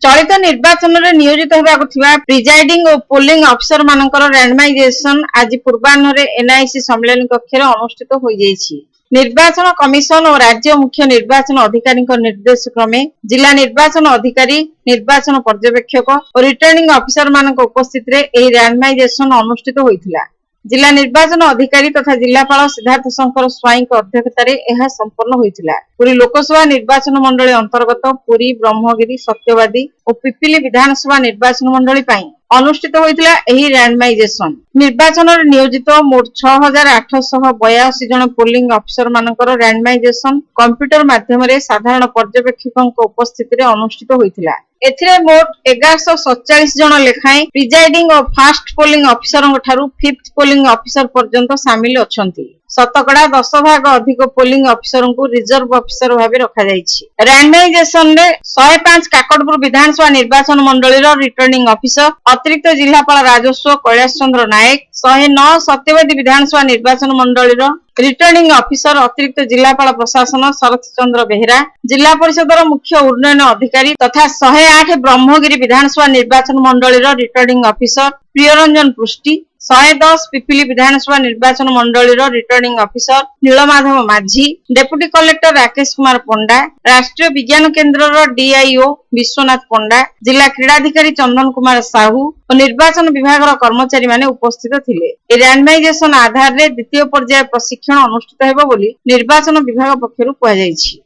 चलित निर्वाचन में नियोजित होगा प्रिजाइडिंग और पोलिंग अफिसर मानकर रैंडमाइजेशन आज पूर्वाह्न एनआईसी सम्मेलन कक्ष अनुष्ठित हो जाइछि। निर्वाचन कमिशन और राज्य मुख्य निर्वाचन अधिकारी निर्देश क्रमे जिला निर्वाचन अधिकारी निर्वाचन पर्यवेक्षक और रिटर्निंग अफिसर मान उपस्थित रैंडमाइजेशन अनुष्ठित होइथिला। जिला निर्वाचन अधिकारी तथा जिलापाल सिद्धार्थ शंकर स्वाई अध्यक्षतार संपन्न होइथिला। पुरी लोकसभा निर्वाचन मंडली अंतर्गत पुरी ब्रह्मगिरी सत्यवादी और पिपिली विधानसभा निर्वाचन मंडली अनुष्ठित होइथिला एही रैंडमाइजेशन। निर्वाचन नियोजित मोट 6882 जन पोलिंग अफिसर मानकर रैंडमाइजेशन कंप्यूटर माध्यम साधारण पर्यवेक्षकों उपस्थित अनुष्ठित होइथिला। एथिरे मोट 1147 जन लेखाएं प्रिजाइडिंग और फास्ट पोलिंग अफिसर ठारू फिफ्थ पोलिंग अफिसर पर्यंत सामिल अछंती। शतकड़ा 10 भाग अधिक पोलिंग अफिसर को रिजर्व अफिसर भाव रखा जायछि। रैंडमाइजेशन रे 105 काकटपुर विधानसभा निर्वाचन मंडलीर रिटर्निंग अफिसर अतिरिक्त जिलापाल राजस्व कैलाश चंद्र नायक, 109 सत्यवादी विधानसभा निर्वाचन मंडलीर रिटर्निंग अफिसर अतिरिक्त जिलापाल प्रशासन शरत चंद्र बेहेरा, जिला परिषदर मुख्य उन्नयन अधिकारी तथा 108 ब्रह्मगिरी विधानसभा निर्वाचन मंडलीर रिटर्निंग अफिसर प्रियरंजन पृष्टि, 110 पिपिली विधानसभा निर्वाचन मंडलीर रिटर्निंग अफिसर नीलमाधव माझी, डेप्यूटी कलेक्टर राकेश कुमार पंडा, राष्ट्रीय विज्ञान केन्द्र डीआईओ विश्वनाथ पंडा, जिला क्रीडाधिकारी चंदन कुमार साहू और निर्वाचन विभाग कर्मचारी माने उपस्थित थिले। रैंडमाइजेशन आधार रे द्वितीय पर्याय प्रशिक्षण अनुष्ठित हेबो बोली निर्वाचन विभाग पक्षरु कहा जायछि।